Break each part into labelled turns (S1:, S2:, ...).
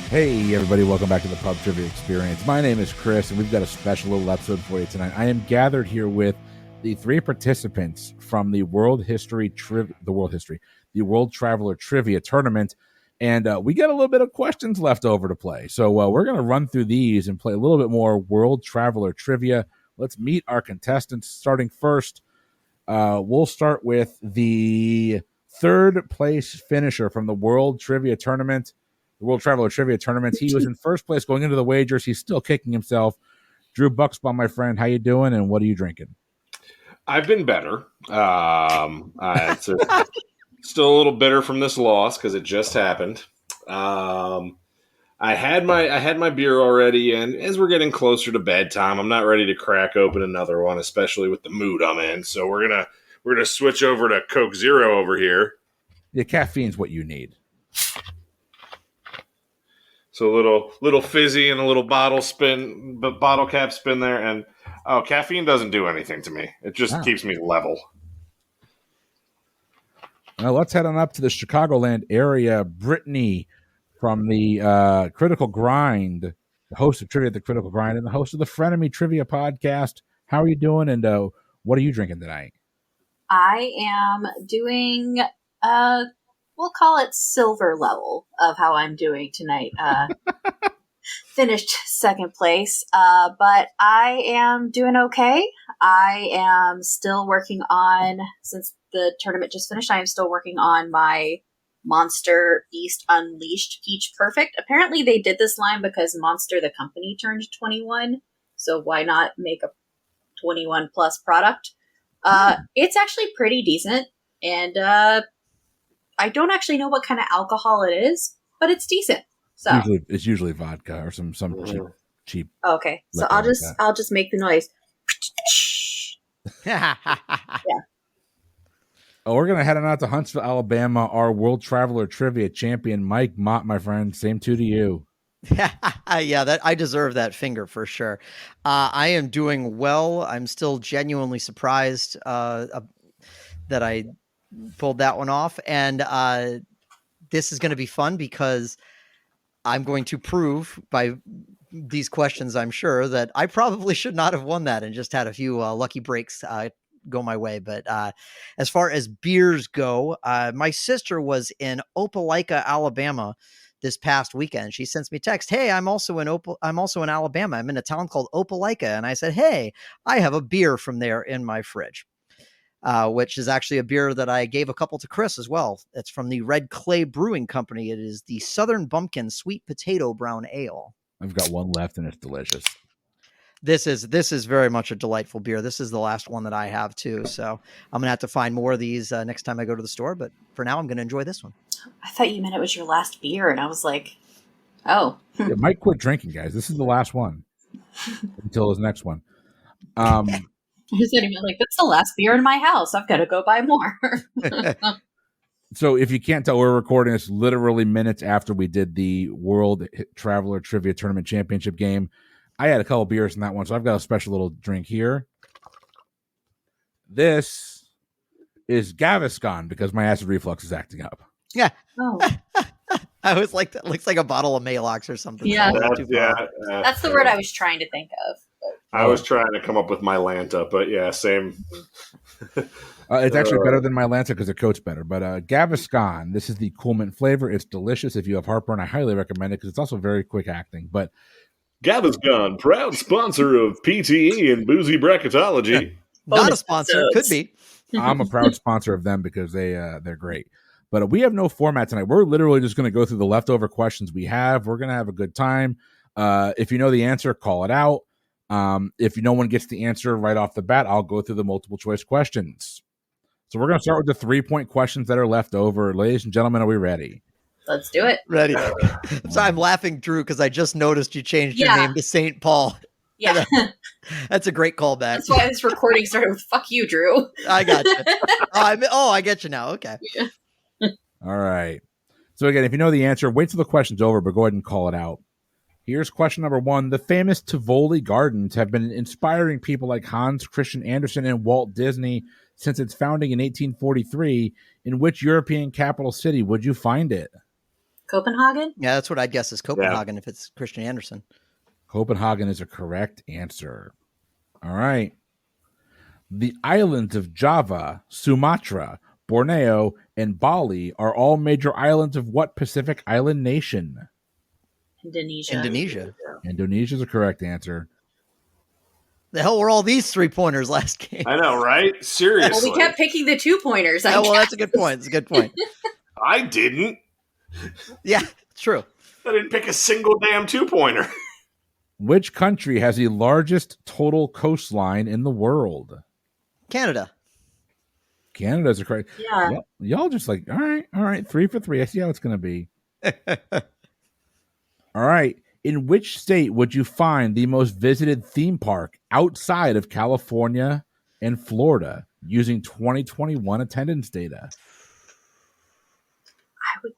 S1: Hey, everybody, welcome back to the PubTriviaExperience. My name is Chris, and we've got a special little episode for you tonight. I am gathered here with the three participants from the World Traveler Trivia Tournament, and we got a little bit of questions left over to play. So we're going to run through these and play a little bit more World Traveler Trivia. Let's meet our contestants. Starting first, we'll start with the third place finisher from the World Traveler Trivia Tournament. He was in first place going into the wagers. He's still kicking himself. Drew Bucksbaum, my friend, how you doing, and what are you drinking?
S2: I've been better. It's still a little bitter from this loss because it just happened. I had my beer already, and as we're getting closer to bedtime, I'm not ready to crack open another one, especially with the mood I'm in. So we're gonna switch over to Coke Zero over here.
S1: Yeah, caffeine's what you need.
S2: So a little fizzy and a little bottle cap spin there, and caffeine doesn't do anything to me. It just keeps me level.
S1: Now let's head on up to the Chicagoland area. Brittany from the Critical Grind, the host of Trivia at the Critical Grind, and the host of the Frenemy Trivia podcast. How are you doing, and what are you drinking tonight?
S3: I am doing we'll call it silver level of how I'm doing tonight. Finished second place, but I am doing okay. I am still working on, since the tournament just finished, I am still working on my Monster Beast Unleashed Peach Perfect. Apparently they did this line because Monster the company turned 21, so why not make a 21 plus product? It's actually pretty decent, and I don't actually know what kind of alcohol it is, but it's decent. So
S1: it's usually vodka or some cheap.
S3: Okay, so I'll just make the noise.
S1: Yeah. Oh, we're gonna head on out to Huntsville, Alabama. Our World Traveler Trivia champion, Mike Mott, my friend. Same to you.
S4: Yeah, that I deserve that finger for sure. I am doing well. I'm still genuinely surprised that I pulled that one off, and this is going to be fun because I'm going to prove by these questions, I'm sure, that I probably should not have won that and just had a few lucky breaks go my way. But as far as beers go, my sister was in Opelika, Alabama this past weekend. She sends me a text, "Hey, I'm also in Alabama. I'm in a town called Opelika." And I said, "Hey, I have a beer from there in my fridge." Which is actually a beer that I gave a couple to Chris as well. It's from the Red Clay Brewing Company. It is the Southern Bumpkin Sweet Potato Brown Ale.
S1: I've got one left, and it's delicious.
S4: This is very much a delightful beer. This is the last one that I have too. So I'm gonna have to find more of these next time I go to the store. But for now, I'm gonna enjoy this one.
S3: I thought you meant it was your last beer, and I was like, oh.
S1: Yeah, Mike quit drinking, guys. This is the last one until his next one.
S3: I was like, that's the last beer in my house. I've got to go buy more.
S1: So if you can't tell, we're recording this literally minutes after we did the World Traveler Trivia Tournament Championship game. I had a couple beers in that one, so I've got a special little drink here. This is Gaviscon because my acid reflux is acting up.
S4: Yeah.
S3: Oh.
S4: I was like, that looks like a bottle of Maalox or something.
S3: Yeah. That's the word I was trying to think of.
S2: I was trying to come up with my Lanta, but yeah, same.
S1: It's actually better than my Lanta because it coats better. But Gaviscon, this is the Cool Mint flavor. It's delicious. If you have heartburn, I highly recommend it because it's also very quick acting. But
S2: Gaviscon, proud sponsor of PTE and Boozy Bracketology.
S4: Not a sponsor, could be.
S1: I'm a proud sponsor of them because they're great. But we have no format tonight. We're literally just going to go through the leftover questions we have. We're going to have a good time. If you know the answer, call it out. If no one gets the answer right off the bat, I'll go through the multiple choice questions. So we're going to start with the 3-point questions that are left over. Ladies and gentlemen, are we ready?
S3: Let's do it.
S4: Ready. So I'm laughing, Drew, because I just noticed you changed your name to St. Paul.
S3: Yeah.
S4: That's a great callback.
S3: That's why this recording started with "fuck you, Drew."
S4: I got you. I get you now. Okay.
S3: Yeah.
S1: All right. So again, if you know the answer, wait till the question's over, but go ahead and call it out. Here's question number 1. The famous Tivoli Gardens have been inspiring people like Hans Christian Andersen and Walt Disney since its founding in 1843. In which European capital city would you find it?
S3: Copenhagen?
S4: Yeah, that's what I'd guess is Copenhagen if it's Christian Andersen.
S1: Copenhagen is a correct answer. All right. The islands of Java, Sumatra, Borneo, and Bali are all major islands of what Pacific island nation?
S3: Indonesia.
S1: Indonesia is a correct answer.
S4: The hell were all these 3-pointers last game?
S2: I know, right? Seriously.
S3: Well, we kept picking the 2-pointers.
S4: Oh, well, that's a good point. It's a good point.
S2: I didn't.
S4: Yeah, true.
S2: I didn't pick a single damn 2-pointer.
S1: Which country has the largest total coastline in the world?
S4: Canada.
S1: Canada is a correct.
S3: Yeah.
S1: Y'all just like, all right, 3 for 3. I see how it's going to be. All right. In which state would you find the most visited theme park outside of California and Florida using 2021 attendance data?
S3: I would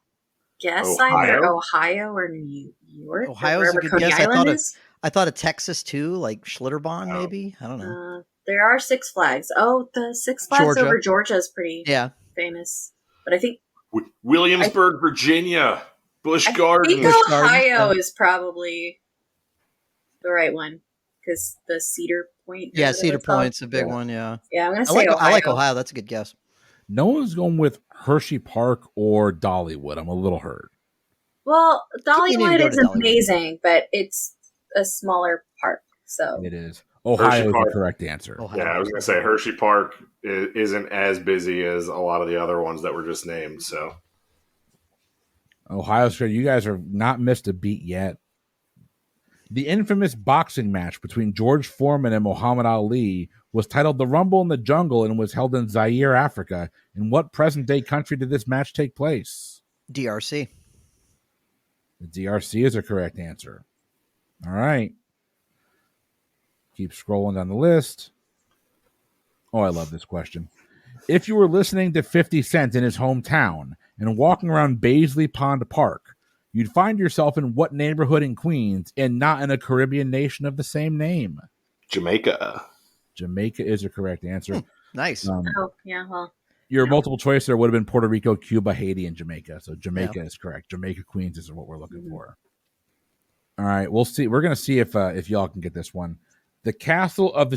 S3: guess
S2: Ohio?
S3: either Ohio or New York.
S4: Ohio's a good
S3: Coney
S4: guess.
S3: Island is.
S4: I thought of Texas too, like Schlitterbahn, maybe. I don't know.
S3: There are Six Flags. Oh, the Six Flags over Georgia is pretty famous. But I think
S2: Williamsburg, Virginia, Busch
S3: I
S2: Gardens.
S3: think Ohio is probably the right one because the Cedar Point.
S4: Yeah, Cedar Point's a big one. Yeah.
S3: Yeah, I'm gonna say Ohio.
S4: I like Ohio. That's a good guess.
S1: No one's going with Hershey Park or Dollywood. I'm a little hurt.
S3: Well, Dollywood is amazing, but it's a smaller park, so
S1: it is. Ohio is the correct answer.
S2: Yeah, I was going to say Hershey Park isn't as busy as a lot of the other ones that were just named. So,
S1: Ohio's great. You guys have not missed a beat yet. The infamous boxing match between George Foreman and Muhammad Ali was titled The Rumble in the Jungle and was held in Zaire, Africa. In what present-day country did this match take place?
S4: DRC.
S1: The DRC is a correct answer. All right. Keep scrolling down the list. Oh, I love this question. If you were listening to 50 Cent in his hometown and walking around Baisley Pond Park, you'd find yourself in what neighborhood in Queens and not in a Caribbean nation of the same name?
S2: Jamaica.
S1: Jamaica is a correct answer.
S4: Nice.
S1: Your multiple choice there would have been Puerto Rico, Cuba, Haiti, and Jamaica. So Jamaica is correct. Jamaica, Queens is what we're looking for. All right, we'll see. We're going to see if y'all can get this one. The castle of the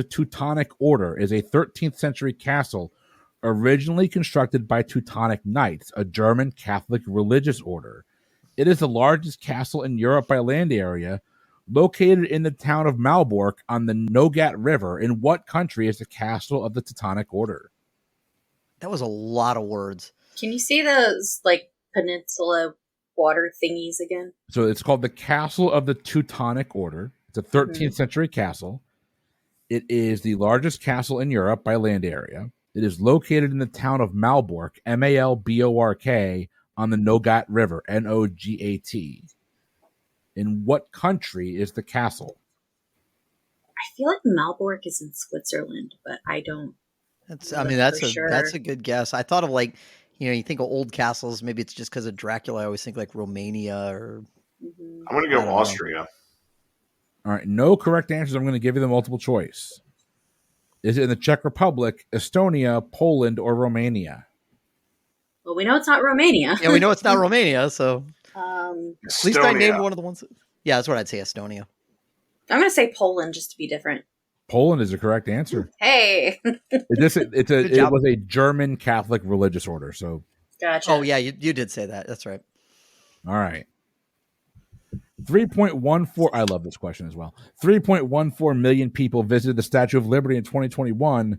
S1: Teutonic Order is a 13th century castle originally constructed by Teutonic Knights, a German Catholic religious order. It is the largest castle in Europe by land area, located in the town of Malbork on the Nogat River. In what country is the castle of the Teutonic Order?
S4: That was a lot of words.
S3: Can you see those peninsula water thingies again?
S1: So it's called the Castle of the Teutonic Order. It's a 13th century castle. It is the largest castle in Europe by land area. It is located in the town of Malbork, Malbork, on the Nogat River, Nogat. In what country is the castle?
S3: I feel like Malbork is in Switzerland, but I don't.
S4: That's a good guess. I thought of you think of old castles. Maybe it's just because of Dracula. I always think like Romania or.
S2: I'm going to go Austria.
S1: All right, no correct answers. I'm going to give you the multiple choice. Is it in the Czech Republic, Estonia, Poland, or Romania?
S3: Well, we know it's not Romania.
S4: Yeah, we know it's not Romania. So
S3: at
S4: least I named one of the ones. Yeah, that's what I'd say. Estonia.
S3: I'm going to say Poland just to be different.
S1: Poland is the correct answer.
S3: Hey,
S1: it was a German Catholic religious order. So,
S3: gotcha.
S4: Oh yeah, you did say that. That's right.
S1: All right. 3.14. I love this question as well. 3.14 million people visited the Statue of Liberty in 2021,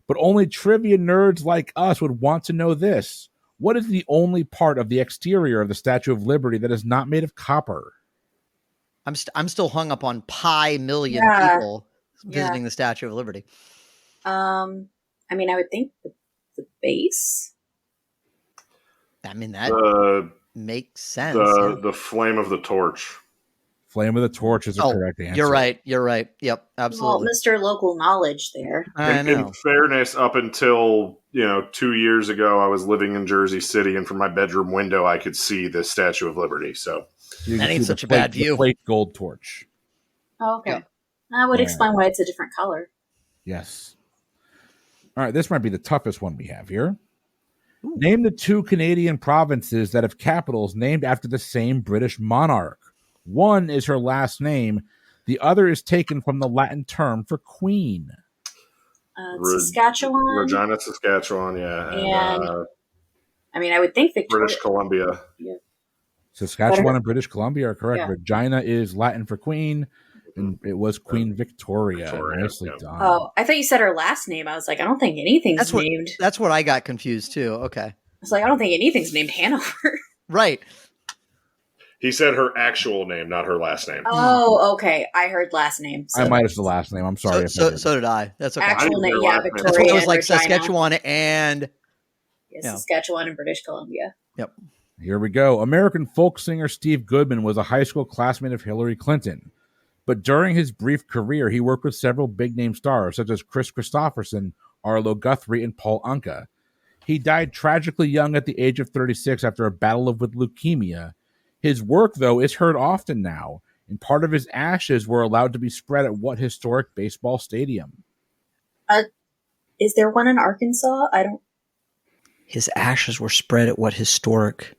S1: but only trivia nerds like us would want to know this. What is the only part of the exterior of the Statue of Liberty that is not made of copper?
S4: I'm still hung up on pi million people visiting the Statue of Liberty.
S3: I would think the base.
S4: I mean, that makes sense.
S2: The flame of the torch.
S1: Flame of the torch is the correct answer.
S4: You're right. Yep, absolutely.
S3: Well, Mr. Local Knowledge there.
S2: In fairness, up until 2 years ago, I was living in Jersey City, and from my bedroom window, I could see the Statue of Liberty. So
S4: that ain't such a bad view.
S1: Plate gold torch.
S3: Oh, okay. Yeah. That would explain why it's a different color.
S1: Yes. All right, this might be the toughest one we have here. Name the 2 Canadian provinces that have capitals named after the same British monarch. One is her last name. The other is taken from the Latin term for queen.
S3: Saskatchewan.
S2: Regina, Saskatchewan, yeah.
S3: And I mean, I would think Victoria.
S2: British Columbia.
S3: Yeah.
S1: Saskatchewan and British Columbia are correct.
S3: Yeah.
S1: Regina is Latin for queen, and it was Queen Victoria. Nicely done.
S3: Oh, I thought you said her last name. I was like, I don't think anything's named.
S4: That's what I got confused too. Okay.
S3: I was like, I don't think anything's named Hanover.
S4: Right.
S2: He said her actual name, not her last name.
S3: Oh, okay. I heard last name.
S1: So. I might have the last name. I'm sorry.
S4: So did I. That's okay.
S3: Actual name, yeah, Victoria.
S4: That's what it was like,
S3: Regina.
S4: Saskatchewan and...
S3: Saskatchewan and British Columbia.
S4: Yep.
S1: Here we go. American folk singer Steve Goodman was a high school classmate of Hillary Clinton. But during his brief career, he worked with several big-name stars, such as Chris Christopherson, Arlo Guthrie, and Paul Anka. He died tragically young at the age of 36 after a battle with leukemia. His work, though, is heard often now, and part of his ashes were allowed to be spread at what historic baseball stadium?
S3: Is there one in Arkansas? I don't...
S4: His ashes were spread at what historic...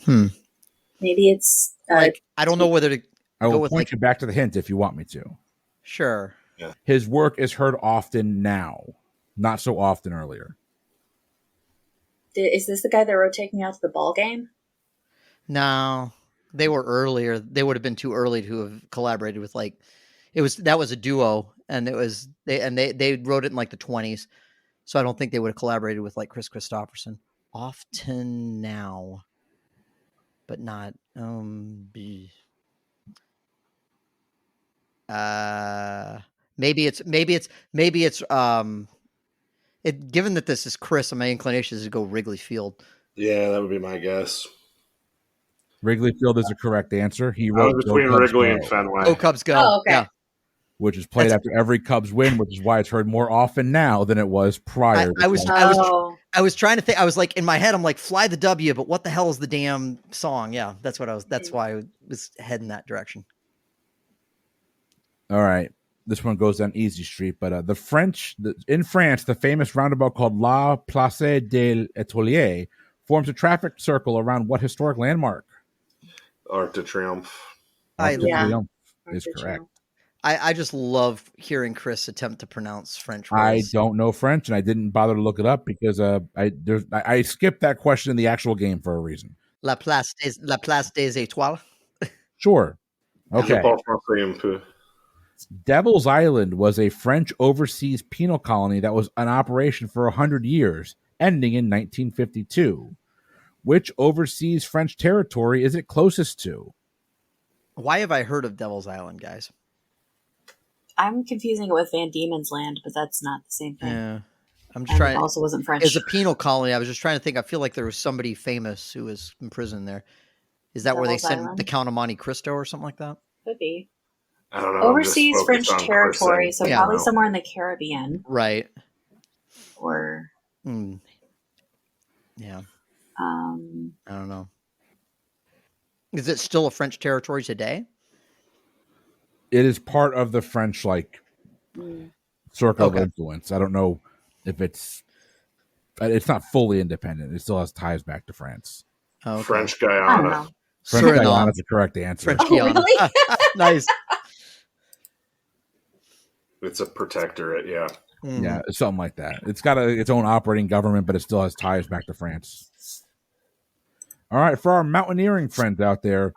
S3: Maybe it's...
S4: I don't know whether to...
S1: I will point you back to the hint if you want me to.
S4: Sure.
S2: Yeah.
S1: His work is heard often now, not so often earlier.
S3: Is this the guy that wrote "Take Me Out to the Ball Game"?
S4: No, they were earlier. They would have been too early to have collaborated with that was a duo, and they wrote it in like the 20s. So I don't think they would have collaborated with like Chris Christopherson. Often now, but not maybe it's given that this is Chris, my inclination is to go Wrigley Field.
S2: Yeah, that would be my guess.
S1: Wrigley Field is the correct answer. He
S2: I
S1: wrote
S2: was between Wrigley and Fenway.
S4: Go Cubs go!
S3: Oh, okay.
S4: Yeah.
S1: Which is played after every Cubs win, which is why it's heard more often now than it was prior.
S4: I was trying to think. I was like in my head, I'm like, "Fly the W," but what the hell is the damn song? Yeah, that's what I was. That's why I was heading that direction.
S1: All right, this one goes down easy street, but in France, the famous roundabout called La Place de l'Etoile forms a traffic circle around what historic landmark?
S2: Arc de Triomphe.
S1: Arc de Triomphe is correct.
S4: I just love hearing Chris attempt to pronounce French words.
S1: I don't know French, and I didn't bother to look it up because I skipped that question in the actual game for a reason.
S4: La Place des Étoiles.
S1: Sure. Okay. Devil's Island was a French overseas penal colony that was in operation for 100 years, ending in 1952. Which overseas French territory is it closest to?
S4: Why have I heard of Devil's Island, guys?
S3: I'm confusing it with Van Diemen's Land, but that's not the same thing.
S4: Yeah, I'm just trying.
S3: It also wasn't French.
S4: It's a penal colony. I was just trying to think. I feel like there was somebody famous who was in prison there. Is that where they sent the Count of Monte Cristo or something like that?
S3: Could be.
S2: I don't know.
S3: Overseas French territory, so probably somewhere in the Caribbean.
S4: Right.
S3: Or.
S4: Yeah.
S3: I
S4: don't know. Is it still a French territory today?
S1: It is part of the French circle of influence. I don't know if it's not fully independent. It still has ties back to France.
S4: Okay.
S2: French Guyana.
S1: French Guyana is the correct answer.
S4: French Guyana.
S3: Really?
S4: Nice.
S2: It's a protectorate, yeah.
S1: Yeah, something like that. It's got its own operating government, but it still has ties back to France. All right, for our mountaineering friends out there,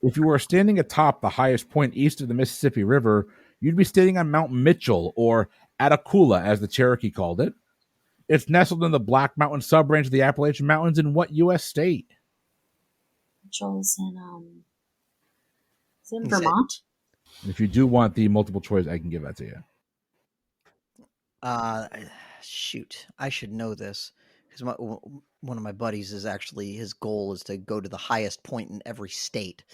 S1: if you were standing atop the highest point east of the Mississippi River, you'd be standing on Mount Mitchell, or Attacula, as the Cherokee called it. It's nestled in the Black Mountain subrange of the Appalachian Mountains in what U.S. state?
S3: Mitchell's in Vermont.
S1: If you do want the multiple choice, I can give that to you.
S4: Shoot, I should know this because one of my buddies is actually, his goal is to go to the highest point in every state.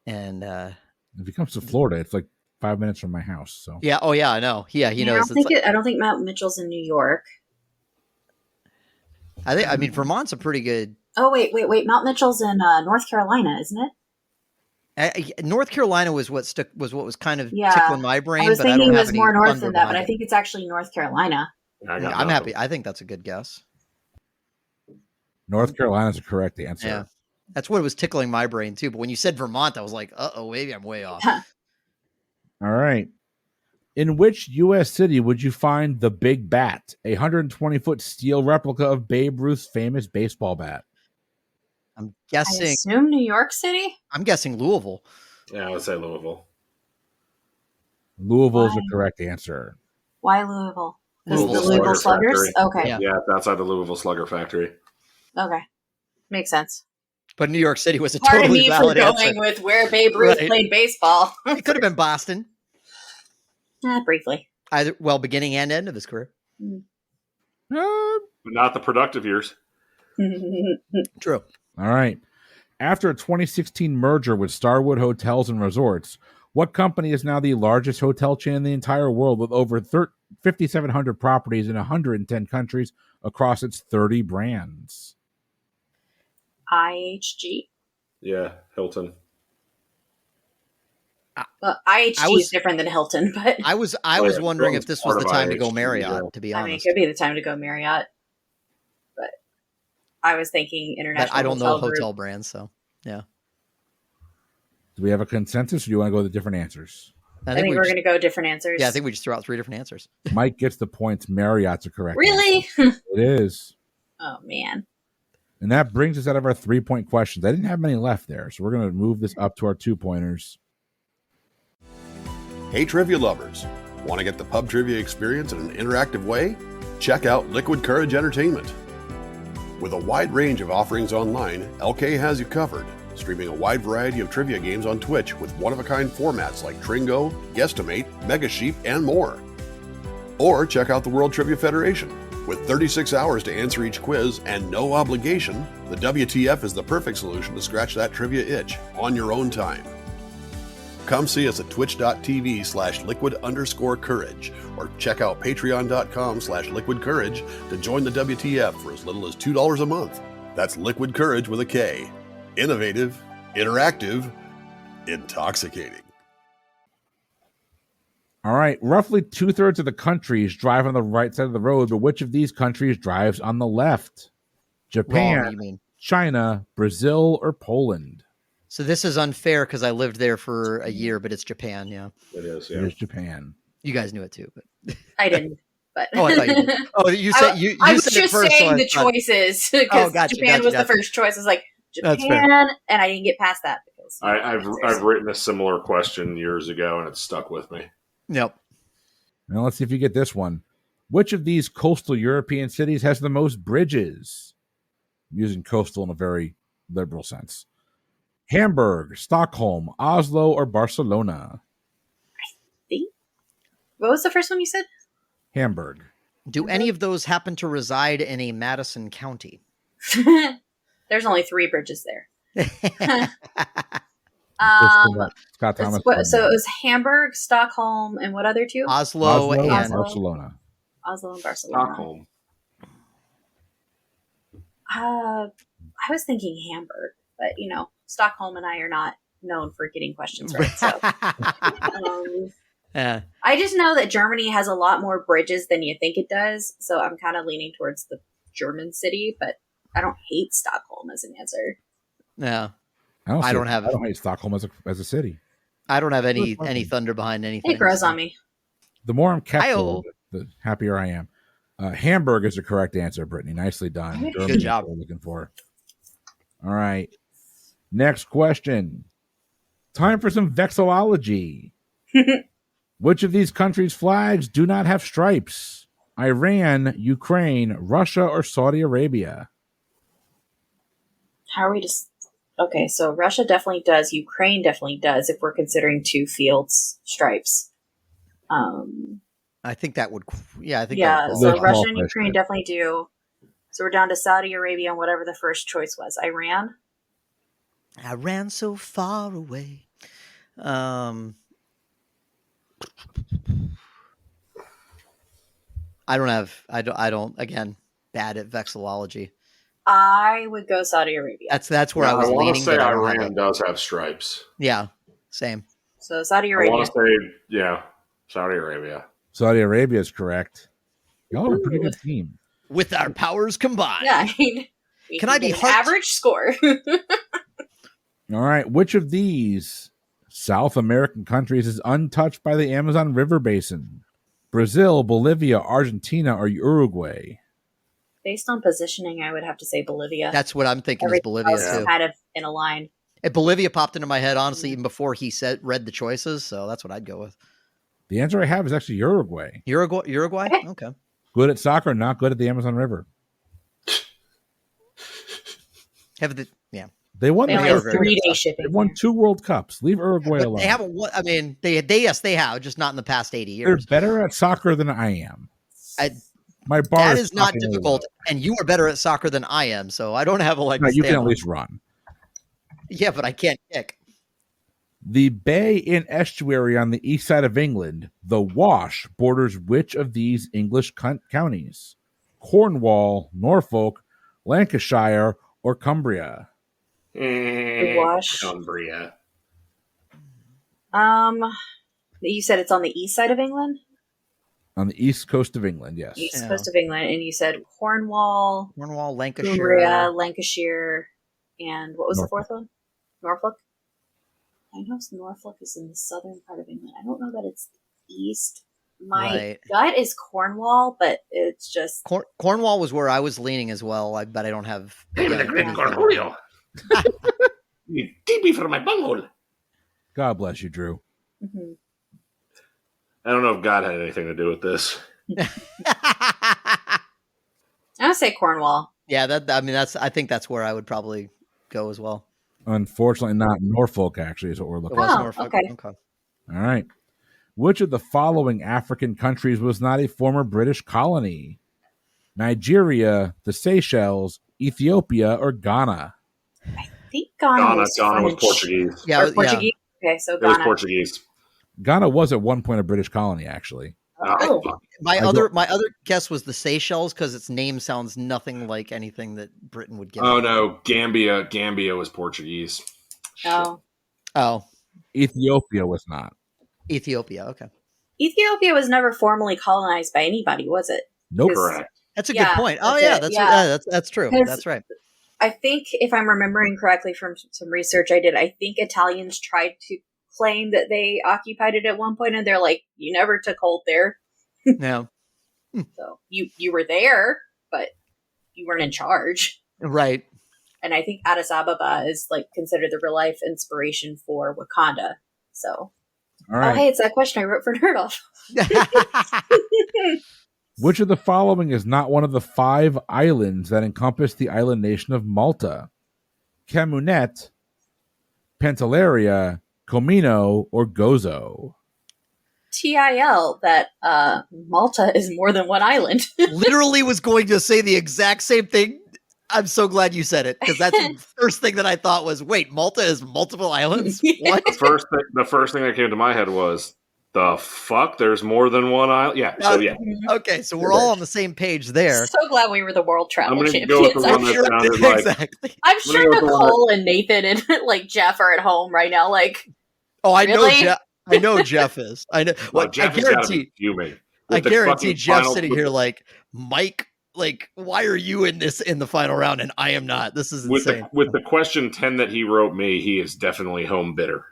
S4: And
S1: if it comes to Florida, it's like 5 minutes from my house. So
S4: yeah, oh yeah, I know. Yeah, he knows.
S3: I don't think Mount Mitchell's in New York.
S4: I mean, Vermont's a pretty good.
S3: Oh wait! Mount Mitchell's in North Carolina, isn't it?
S4: North Carolina was what was kind of tickling my brain.
S3: I was thinking
S4: it
S3: was more north than that, but I think it's actually North Carolina.
S2: I got
S4: I'm
S2: nothing.
S4: happy. I think that's a good guess.
S1: North Carolina's the correct answer.
S4: Yeah. That's what was tickling my brain too. But when you said Vermont, I was like, maybe I'm way off.
S1: All right. In which U.S. city would you find the Big Bat, a 120-foot steel replica of Babe Ruth's famous baseball bat?
S4: I'm
S3: I
S4: guessing.
S3: assume New York City.
S4: I'm guessing Louisville.
S2: Yeah, I would say Louisville.
S1: Louisville's the
S3: Why?
S1: correct answer.
S3: Why Louisville? Because the
S2: Louisville
S3: Louisville
S2: Slugger
S3: Sluggers.
S2: Factory.
S3: Okay.
S4: Yeah.
S2: Yeah, it's outside the Louisville Slugger factory.
S3: Okay. Makes sense.
S4: But New York City was a
S3: Pardon
S4: totally
S3: me for
S4: valid
S3: going
S4: answer.
S3: with where Babe Ruth
S4: Right.
S3: played baseball.
S4: It could have been Boston,
S3: Briefly.
S4: either beginning and end of his career.
S2: But not the productive years.
S4: True.
S1: All right. After a 2016 merger with Starwood Hotels and Resorts, what company is now the largest hotel chain in the entire world with over 5,700 properties in 110 countries across its 30 brands?
S3: IHG.
S2: Yeah, Hilton.
S3: Well, IHG is different than Hilton, but
S4: I was wondering if this was the time to go Marriott, to be
S3: I mean, it
S4: honest.
S3: could be the time to go Marriott. But I was thinking
S4: But
S3: international.
S4: I don't know
S3: Group.
S4: hotel brands, so yeah.
S1: Do we have a consensus or do you want to go with the different answers?
S3: I think we're going to go different answers.
S4: Yeah, I think we just threw out 3 different answers.
S1: Mike gets the points. Marriott's a correct
S3: Really?
S1: answer. It is.
S3: Oh, man.
S1: And that brings us out of our 3-point questions. I didn't have many left there, so we're going to move this up to our 2-pointers.
S5: Hey, trivia lovers. Want to get the pub trivia experience in an interactive way? Check out Liquid Courage Entertainment. With a wide range of offerings online, LK has you covered, streaming a wide variety of trivia games on Twitch with one-of-a-kind formats like Tringo, Guesstimate, Mega Sheep, and more. Or check out the World Trivia Federation. With 36 hours to answer each quiz and no obligation, the WTF is the perfect solution to scratch that trivia itch on your own time. Come see us at twitch.tv/liquid_courage or check out patreon.com/liquidcourage to join the WTF for as little as $2 a month. That's Liquid Courage with a K. Innovative, interactive, intoxicating.
S1: All right. Roughly 2/3 of the countries drive on the right side of the road, but which of these countries drives on the left? Japan,
S4: Wrong, you mean.
S1: China, Brazil, or Poland?
S4: So this is unfair because I lived there for a year, but it's Japan. Yeah,
S2: It is,
S1: It
S2: yeah.
S1: is Japan.
S4: you guys knew it too. But
S3: I didn't. But
S4: oh, I thought you did. Oh, you said you
S3: I was
S4: said it
S3: just
S4: first,
S3: saying
S4: so I
S3: the
S4: thought-
S3: choices because
S4: gotcha,
S3: Japan was
S4: gotcha.
S3: the first choice. I was like,
S4: That's fair.
S3: Japan, and I didn't get past that because
S2: I've written a similar question years ago, and it stuck with me.
S4: Nope.
S1: Now let's see if you get this one. Which of these coastal European cities has the most bridges? I'm using coastal in a very liberal sense. Hamburg, Stockholm, Oslo, or Barcelona?
S3: what was the first one you said?
S1: Hamburg.
S4: Do any of those happen to reside in a Madison County?
S3: There's only 3 bridges there.
S1: Scott Thomas.
S3: So it was Hamburg, Stockholm, and what other 2?
S4: Oslo and
S1: Barcelona.
S3: Oslo and Barcelona.
S2: Stockholm.
S3: I was thinking Hamburg, but Stockholm and I are not known for getting questions right. So
S4: Yeah.
S3: I just know that Germany has a lot more bridges than you think it does. So I'm kind of leaning towards the German city, but I don't hate Stockholm as an answer.
S4: Yeah.
S1: I don't
S4: have
S1: hate Stockholm as a city.
S4: I don't have any thunder behind anything.
S3: It grows on me.
S1: The more I'm kept,
S4: Hi-oh.
S1: the happier I am. Hamburg is the correct answer, Brittany. Nicely done.
S3: Good
S1: Germany is
S4: job.
S1: what we're looking for. All right. Next question. Time for some vexillology. Which of these countries' flags do not have stripes? Iran, Ukraine, Russia, or Saudi Arabia?
S3: How are we just... Okay, so Russia definitely does. Ukraine definitely does if we're considering 2 fields stripes.
S4: I think that would. Yeah, I think.
S3: Yeah,
S4: That would
S3: so
S1: Those
S3: Russia
S1: qualify
S3: and
S1: for
S3: Ukraine
S1: it.
S3: definitely do. So we're down to Saudi Arabia and whatever the first choice was. Iran?
S4: I ran so far away. I don't. Again, bad at vexillology.
S3: I would go Saudi Arabia.
S4: That's where I was
S2: want
S4: leaning.
S2: to say
S4: but I don't have
S2: Iran
S4: it.
S2: does have stripes.
S4: Yeah, same.
S3: So Saudi
S2: I
S3: Arabia.
S2: want to say, yeah, Saudi Arabia.
S1: Saudi Arabia is correct. Y'all are a pretty good team.
S4: With our powers combined.
S3: Yeah, I mean,
S4: Can I be
S3: get an
S4: heart-
S3: average score?
S1: All right. Which of these South American countries is untouched by the Amazon River Basin? Brazil, Bolivia, Argentina, or Uruguay?
S3: Based on positioning, I would have to say Bolivia.
S4: That's what I'm thinking is
S3: Everything
S4: Bolivia
S3: else is
S4: too.
S3: kind of in a line.
S4: And Bolivia popped into my head, honestly, even before he read the choices. So that's what I'd go with.
S1: The answer I have is actually Uruguay.
S4: Uruguay? Okay.
S1: Good at soccer, not good at the Amazon River.
S4: Yeah.
S1: They won
S3: They
S1: the
S3: only have
S4: Uruguay.
S3: 3-day shipping.
S1: They won 2 World Cups. Leave Uruguay
S4: But
S1: alone.
S4: they haven't won. I mean, yes, they have, just not in the past 80
S1: They're
S4: years.
S1: better at soccer than I am. My bar
S4: That is not
S1: fucking
S4: difficult, and you are better at soccer than I am, so I don't have a leg
S1: low.
S4: to
S1: No, you can
S4: stand
S1: at
S4: on.
S1: least run.
S4: Yeah, but I can't kick.
S1: The bay and estuary on the east side of England, the Wash, borders which of these English counties? Cornwall, Norfolk, Lancashire, or Cumbria?
S3: The Wash.
S2: Cumbria.
S3: You said it's on the east side of England?
S1: On the east coast of England, yes.
S3: East
S4: Yeah.
S3: coast of England, and you said Cornwall,
S4: Lancashire.
S3: Cumbria, Lancashire, and what was
S1: Norfolk.
S3: the fourth one? Norfolk? I know Norfolk is in the southern part of England. I don't know that it's east. My
S4: Right.
S3: gut is Cornwall, but it's just
S4: Cornwall was where I was leaning as well, but I don't have.
S2: Cornholio. You DB for my bunghole.
S1: God bless you, Drew.
S3: mhm.
S2: I don't know if God had anything to do with this.
S3: I would say Cornwall.
S4: Yeah, I think that's where I would probably go as well.
S1: Unfortunately, not Norfolk, actually, is what we're
S4: It
S1: looking
S4: was
S1: at.
S3: Oh,
S4: Norfolk.
S3: okay.
S1: All right. Which of the following African countries was not a former British colony? Nigeria, the Seychelles, Ethiopia, or Ghana?
S3: I think Ghana was
S2: Ghana was
S3: French.
S2: Portuguese.
S4: Yeah,
S3: Or Portuguese. Okay, so
S2: It was
S3: Ghana.
S2: Portuguese.
S1: Ghana was at one point a British colony, actually.
S3: Oh,
S2: fuck.
S4: My
S1: I
S4: other
S1: don't-
S4: guess was the Seychelles because its name sounds nothing like anything that Britain would give.
S2: Oh
S4: it.
S2: no, Gambia. Gambia was Portuguese.
S3: oh.
S4: Oh,
S1: Ethiopia was not.
S4: Ethiopia. Okay,
S3: Ethiopia was never formally colonized by anybody, was it?
S1: Nope.
S2: Correct.
S4: that's a
S3: Yeah,
S4: good point. Oh
S3: that's
S4: yeah,
S3: it,
S4: that's
S3: yeah.
S4: that's true.
S3: 'Cause-
S4: That's right.
S3: I think, if I'm remembering correctly from some research I did, I think Italians tried to claim that they occupied it at one point, and they're like, "You never took hold there,
S4: Yeah,
S3: so you were there, but you weren't in charge."
S4: right.
S3: And I think Addis Ababa is like considered the real life inspiration for Wakanda. So,
S1: All right.
S3: oh hey, it's that question I wrote for Nerd Off.
S1: Which of the following is not one of the 5 islands that encompass the island nation of Malta? Camunet, Pantelleria, Comino, or Gozo?
S3: TIL that Malta is more than one island.
S4: Literally was going to say the exact same thing. I'm so glad you said it because that's the first thing that I thought was, wait, Malta is multiple islands? What?
S2: The first thing that came to my head was, the fuck? There's more than one island? Yeah. So yeah.
S4: Okay, so we're all on the same page there.
S3: So glad we were the world travel
S2: I'm gonna
S3: champions.
S2: go with the one
S3: I'm
S2: that
S3: sure,
S2: sounded like
S4: Exactly.
S3: I'm
S2: I'm gonna
S3: sure
S2: go with the one
S3: Nicole and Nathan and like Jeff are at home right now. Like,
S4: Oh, I know
S3: Really?
S4: Jeff. I know Jeff is. I know.
S2: well,
S4: Well,
S2: Jeff
S4: I
S2: has gotta
S4: guarantee.
S2: be fuming.
S4: I
S2: With the
S4: guarantee
S2: fucking
S4: Jeff's
S2: final-
S4: sitting here like, Mike. Like, why are you in the final round and I am not? This is
S2: with
S4: insane.
S2: the question 10 that he wrote me, he is definitely home bitter.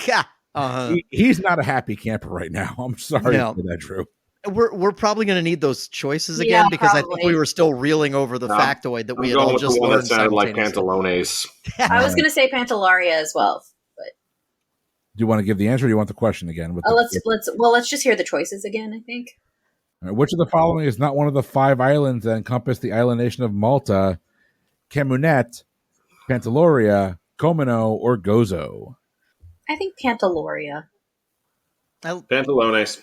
S4: Yeah. Uh-huh.
S1: He's not a happy camper right now. I'm sorry
S4: No.
S1: for that, Drew.
S4: We're probably going to need those choices
S3: Yeah,
S4: again because I think
S3: probably.
S4: we were still reeling over the
S2: No,
S4: factoid that
S2: I'm
S4: we had
S2: going
S4: all
S2: with
S4: just
S2: the one that
S4: learned
S2: sounded like
S4: simultaneously.
S2: Pantalones.
S3: I was going to say Pantellaria as well.
S1: Do you want to give the answer or do you want the question again? With
S3: Let's just hear the choices again. I think.
S1: All right, which of the following is not one of the 5 islands that encompass the island nation of Malta? Camunet, Pantelleria, Comino, or Gozo?
S3: I think Pantelleria.
S2: Pantalones.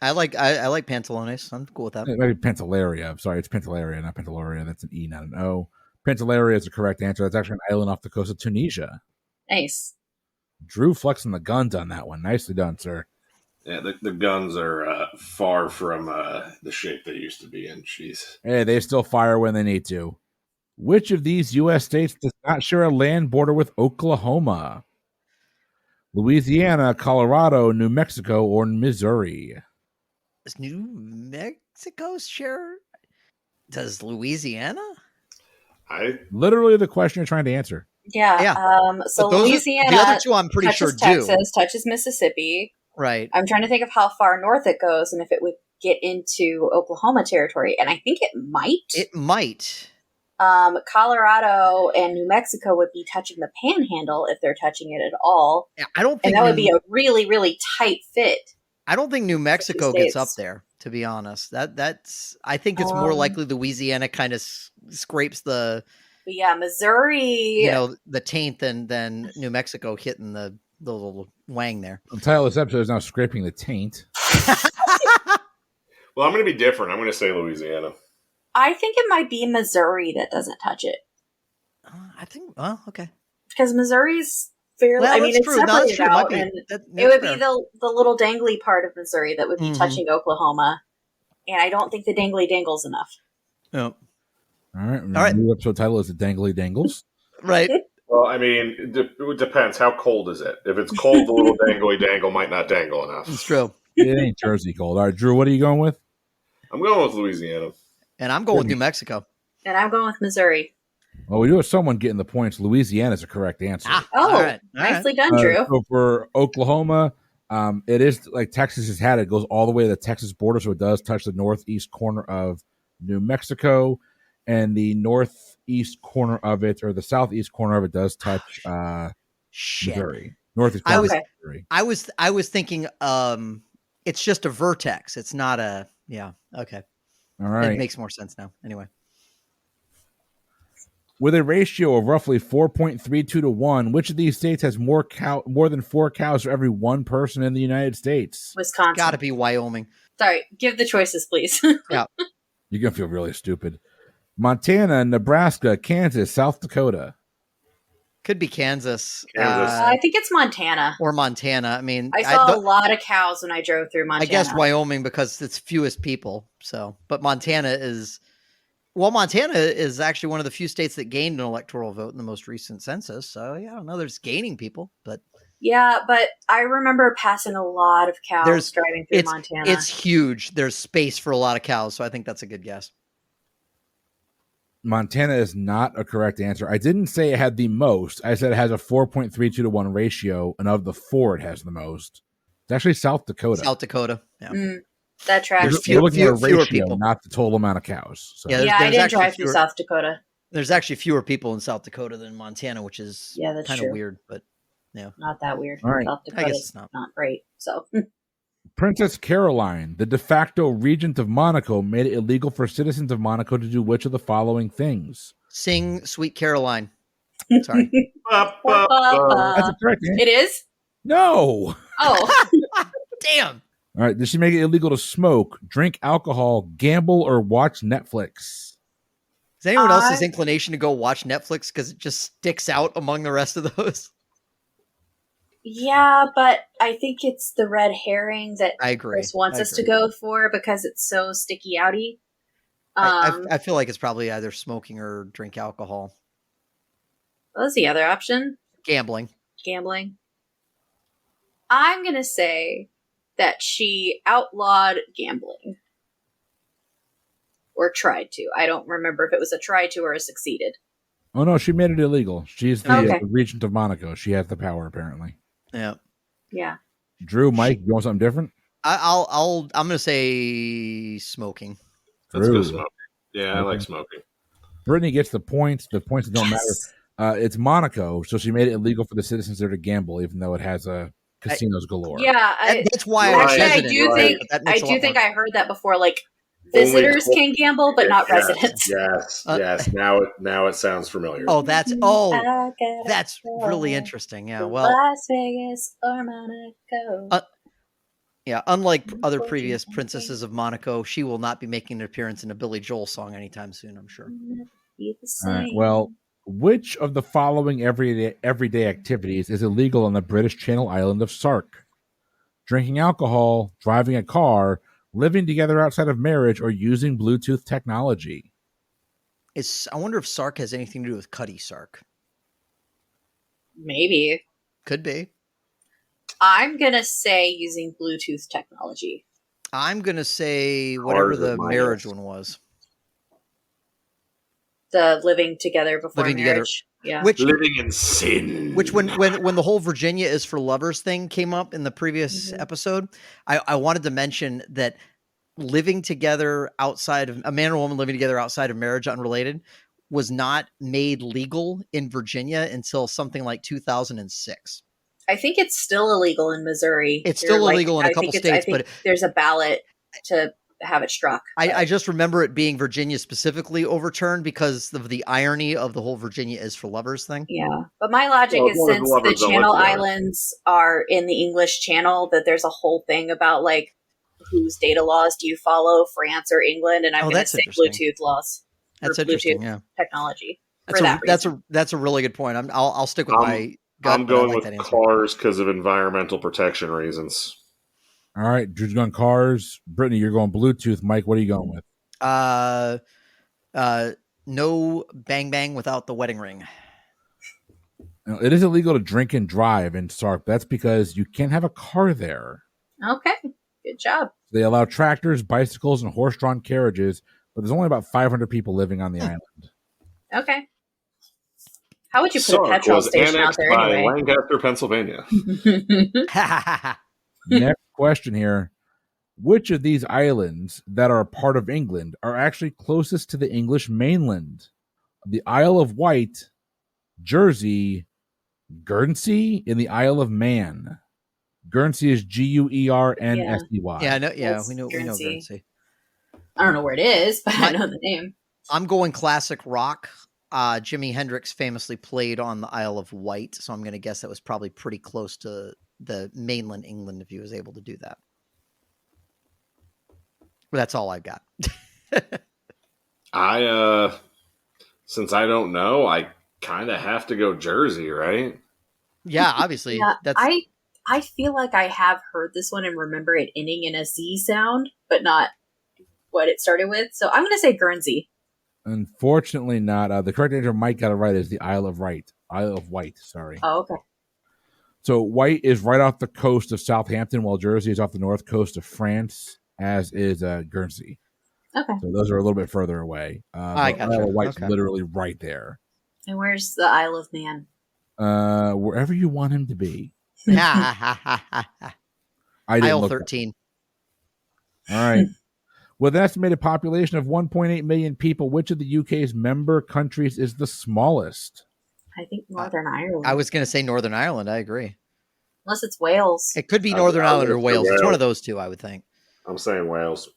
S4: I like Pantalones. I'm cool with that.
S1: Maybe Pantelleria. I'm sorry, it's Pantelleria, not Pantelleria. That's an E, not an O. Pantelleria is the correct answer. That's actually an island off the coast of Tunisia.
S3: Nice.
S1: Drew flexing the guns on that one. Nicely done, sir.
S2: Yeah, the guns are far from the shape they used to be in. Jeez.
S1: Hey, they still fire when they need to. Which of these U.S. states does not share a land border with Oklahoma? Louisiana, Colorado, New Mexico, or Missouri?
S4: Does New Mexico share? Does Louisiana?
S1: Literally the question you're trying to answer.
S3: Yeah. So Louisiana,
S4: the other two, I'm pretty sure
S3: Texas, touches Mississippi.
S4: Right.
S3: I'm trying to think of how far north it goes and if it would get into Oklahoma territory, and I think it might.
S4: It might.
S3: Colorado and New Mexico would be touching the Panhandle if they're touching it at all.
S4: Yeah, I don't think,
S3: and that would be a really, really tight fit.
S4: I don't think New Mexico gets up there, to be honest. That's. I think it's more likely Louisiana kind of scrapes the.
S3: But yeah, Missouri.
S4: The taint than New Mexico hitting the little wang there.
S1: The title of this episode is now scraping the taint.
S2: Well, I'm going to be different. I'm going to say Louisiana.
S3: I think it might be Missouri that doesn't touch it.
S4: I think. Oh, okay.
S3: Because Missouri's fairly.
S4: Well,
S3: it's
S4: true.
S3: separated out,
S4: It
S3: and
S4: it
S3: would be the little dangly part of Missouri that would be touching Oklahoma, and I don't think the dangly dangles enough.
S4: Oh.
S1: All right. The new episode title is The Dangly Dangles.
S4: Right.
S2: Well, I mean, it depends. How cold is it? If it's cold, the little dangly dangle might not dangle enough.
S4: It's true.
S1: It ain't Jersey cold. All right, Drew, what are you going with?
S2: I'm going with Louisiana.
S4: And I'm going with New Mexico.
S3: And I'm going with Missouri.
S1: Well, we do have someone getting the points. Louisiana is a correct answer.
S3: All right. Nicely done, Drew.
S1: So for Oklahoma, it is like Texas has had it. It goes all the way to the Texas border, so it does touch the northeast corner of New Mexico. And the northeast corner of it, or the southeast corner of it, does touch Missouri. Northeast corner of Missouri.
S4: I was thinking it's just a vertex. It's not a okay.
S1: All right.
S4: It makes more sense now. Anyway.
S1: With a ratio of roughly 4.32 to 1, which of these states has more than 4 cows for every one person in the United States?
S3: Wisconsin.
S4: Got to be Wyoming.
S3: Sorry, give the choices, please.
S4: Yeah.
S1: You're going to feel really stupid. Montana, Nebraska, Kansas, South Dakota.
S4: Could be Kansas.
S3: I think it's Montana.
S4: Or Montana. I mean,
S3: I saw a lot of cows when I drove through Montana.
S4: I guess Wyoming because it's fewest people. So, but Montana is actually one of the few states that gained an electoral vote in the most recent census. So, yeah, I don't know. There's gaining people, but.
S3: Yeah, but I remember passing a lot of cows driving through Montana.
S4: It's huge. There's space for a lot of cows. So I think that's a good guess.
S1: Montana is not a correct answer. I didn't say it had the most. I said it has a 4.32 to 1 ratio, and of the 4, it has the most. It's actually South Dakota.
S4: South Dakota. Yeah.
S3: That tracks.
S1: There's fewer people, not the total amount of cows. So.
S4: Yeah,
S3: I didn't drive through South Dakota.
S4: There's actually fewer people in South Dakota than Montana, which is kind of weird, but
S3: not that weird.
S1: All right.
S3: South Dakota, I guess it's not great. So.
S1: Princess Caroline, the de facto regent of Monaco, made it illegal for citizens of Monaco to do which of the following things?
S4: Sing Sweet Caroline. Sorry.
S1: That's a correct answer.
S3: It is?
S1: No.
S3: Oh.
S4: Damn.
S1: All right. Did she make it illegal to smoke, drink alcohol, gamble, or watch Netflix?
S4: Is anyone else's inclination to go watch Netflix because it just sticks out among the rest of those?
S3: Yeah, but I think it's the red herring that
S4: I agree.
S3: Chris wants us to go for because it's so sticky outy.
S4: I feel like it's probably either smoking or drink alcohol.
S3: What was the other option?
S4: Gambling.
S3: I'm going to say that she outlawed gambling. Or tried to. I don't remember if it was a try to or a succeeded.
S1: Oh, no, she made it illegal. She's the regent of Monaco. She has the power, apparently.
S3: Yeah.
S1: Drew, Mike, you want something different?
S4: I'm gonna say smoking.
S2: Let's go smoking. Yeah, I like smoking.
S1: Brittany gets the points. The points that don't matter. It's Monaco, so she made it illegal for the citizens there to gamble, even though it has casinos galore.
S3: Yeah,
S4: that's why I
S3: do think I heard that before. Like visitors can gamble, but not residents.
S2: Yes. Now it sounds familiar.
S4: That's really interesting. Yeah, well,
S3: Las Vegas or Monaco.
S4: Unlike other previous princesses of Monaco, she will not be making an appearance in a Billy Joel song anytime soon, I'm sure.
S1: All right, well, which of the following everyday activities is illegal on the British Channel island of Sark? Drinking alcohol, driving a car, living together outside of marriage, or using Bluetooth technology?
S4: I wonder if Sark has anything to do with Cutty Sark.
S3: Maybe.
S4: Could be.
S3: I'm going to say using Bluetooth technology.
S4: I'm going to say whatever
S2: Cars
S4: the
S2: is my
S4: marriage
S2: guess.
S4: one was.
S3: The living together before
S4: Living together.
S3: marriage. Yeah.
S4: Which
S2: Living in sin.
S4: when the whole Virginia is for lovers thing came up in the previous
S3: Mhm.
S4: episode, I wanted to mention that living together outside of a man or woman living together outside of marriage, unrelated, was not made legal in Virginia until something like 2006.
S3: I think it's still illegal in Missouri.
S4: It's still illegal in a couple states, but
S3: there's a ballot to have it struck.
S4: I just remember it being Virginia specifically overturned because of the irony of the whole Virginia is for lovers thing.
S3: Yeah. But my logic
S2: Well,
S3: is,
S2: as long as
S3: since
S2: the lovers
S3: the
S2: don't
S3: Channel
S2: live together.
S3: Islands are in the English Channel, that there's a whole thing about like whose data laws do you follow, France or England? And I'm going to say Bluetooth laws.
S4: That's
S3: or
S4: interesting.
S3: Bluetooth
S4: Yeah,
S3: technology.
S4: that's a really good point. I'll stick with my gut.
S2: I'm going
S4: like
S2: with
S4: that answer.
S2: cars because of environmental protection reasons.
S1: All right, Drew's going cars. Brittany, you're going Bluetooth. Mike, what are you going with?
S4: No bang bang without the wedding ring.
S1: Now, it is illegal to drink and drive in Sark. That's because you can't have a car there.
S3: Okay. Good job.
S1: They allow tractors, bicycles, and horse-drawn carriages, but there's only about 500 people living on the island.
S3: Okay. How would you put
S2: Sark
S3: a petrol
S2: was
S3: station out
S2: annexed
S3: there
S2: by
S3: anyway?
S2: Lancaster, Pennsylvania.
S1: Next question here. Which of these islands that are a part of England are actually closest to the English mainland? The Isle of Wight, Jersey, Guernsey, and the Isle of Man. Guernsey is Guernsey.
S4: Yeah, I know. Yeah,
S3: That's
S4: we know
S3: Guernsey.
S4: Guernsey.
S3: I don't know where it is, but I know the name.
S4: I'm going classic rock. Jimi Hendrix famously played on the Isle of Wight, so I'm going to guess that was probably pretty close to the mainland England if he was able to do that. But that's all I've got.
S2: Since I don't know, I kind of have to go Jersey, right?
S4: Yeah, obviously.
S3: Yeah,
S4: that's
S3: I feel like I have heard this one and remember it ending in a Z sound, but not what it started with. So I'm going to say Guernsey.
S1: Unfortunately not. The correct answer Mike got it right is the Isle of Wight. Isle of Wight, sorry.
S3: Oh, okay.
S1: So Wight is right off the coast of Southampton, while Jersey is off the north coast of France, as is Guernsey.
S3: Okay.
S1: So those are a little bit further away.
S4: I
S1: but
S4: gotcha.
S1: Isle of Wight's
S4: Okay.
S1: literally right there.
S3: And where's the Isle of Man?
S1: Wherever you want him to be.
S4: I
S1: I
S4: Aisle
S1: look
S4: 13.
S1: All right. With an estimated population of 1.8 million people, which of the UK's member countries is the smallest?
S3: I think Northern Ireland.
S4: I was going to say Northern Ireland. I agree.
S3: Unless it's Wales.
S4: It could be
S2: I
S4: Northern
S2: was
S4: Ireland or
S2: gonna say
S4: Wales. It's one
S2: Wales.
S4: of those two, I would think.
S2: I'm saying Wales.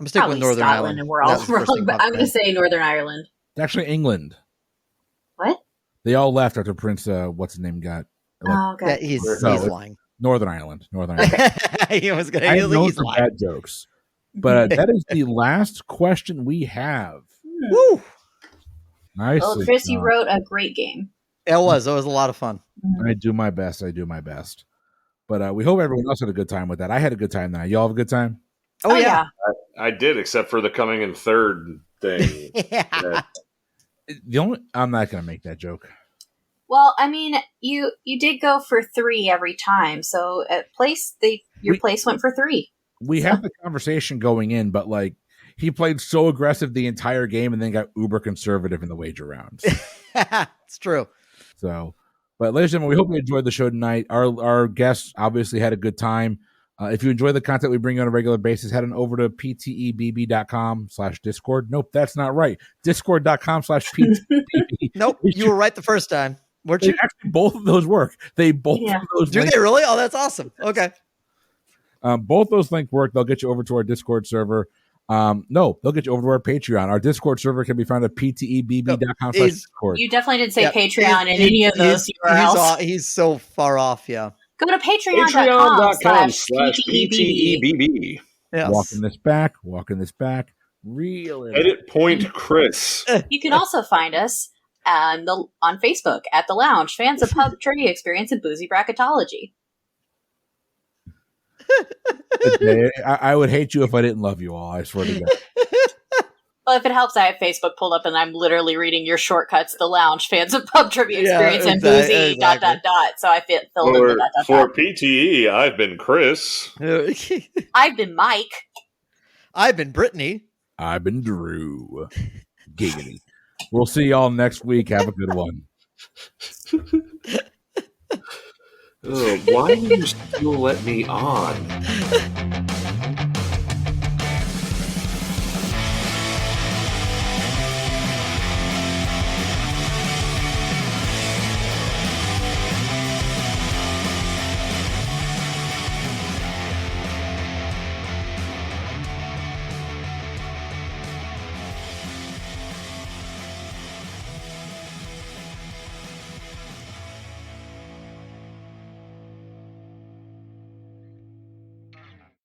S4: I'm sticking with
S3: Probably
S4: Northern
S3: Scotland,
S4: Ireland.
S3: and we're all
S4: That's the first
S3: wrong,
S4: thing
S3: but
S4: popped
S3: I'm going to
S4: in.
S3: say Northern Ireland.
S1: It's actually England.
S3: What?
S1: They all left after Prince, what's his name, got
S3: Oh, okay.
S4: Yeah, he's
S1: No, it's-
S4: lying.
S1: Northern Ireland. Northern Ireland.
S4: He was going
S1: I
S4: to
S1: know
S4: he's
S1: some
S4: lying.
S1: bad jokes. But that is the last question we have.
S4: Woo!
S1: Nice.
S3: Well, Chris, you wrote a great game.
S4: It was a lot of fun.
S1: I do my best. But we hope everyone else had a good time with that. I had a good time tonight. Y'all have a good time?
S4: Oh, yeah.
S2: I did, except for the coming in third thing.
S4: Yeah.
S1: I'm not going to make that joke.
S3: Well, I mean, you did go for 3 every time, so at your place went for 3.
S1: We had the conversation going in, but like he played so aggressive the entire game and then got uber conservative in the wager rounds.
S4: It's true.
S1: So, but ladies and gentlemen, we hope you enjoyed the show tonight. Our guests obviously had a good time. If you enjoy the content we bring you on a regular basis, head on over to ptebb.com/discord. Nope, that's not right. Discord.com/ptebb.
S4: Nope, you were right the first time. Weren't you?
S1: Actually, both of those work. Of those
S4: Do
S1: links,
S4: they really? Oh, that's awesome. Okay.
S1: both those links work. They'll get you over to our Discord server. No, they'll get you over to our Patreon. Our Discord server can be found at ptebb.com/discord.
S3: You definitely didn't say
S4: Yeah,
S3: Patreon in any of those URLs.
S4: He's so far off, yeah.
S3: Go to
S2: Patreon.com/PTEBB.
S4: Yes.
S1: Walking this back. Real.
S2: Edit point Chris.
S3: You can also find us on Facebook at The Lounge, fans of PubTriviaExperience and Boozy Bracketology.
S1: I would hate you if I didn't love you all. I swear to God.
S3: Well, if it helps, I have Facebook pulled up and I'm literally reading your shortcuts, the lounge, fans of Pub Trivia Experience, and boozy, ... So I filled in the ...
S2: For PTE, I've been Chris.
S3: I've been Mike.
S4: I've been Brittany.
S1: I've been Drew. Giggity. We'll see y'all next week. Have a good one.
S2: Why do you still let me on?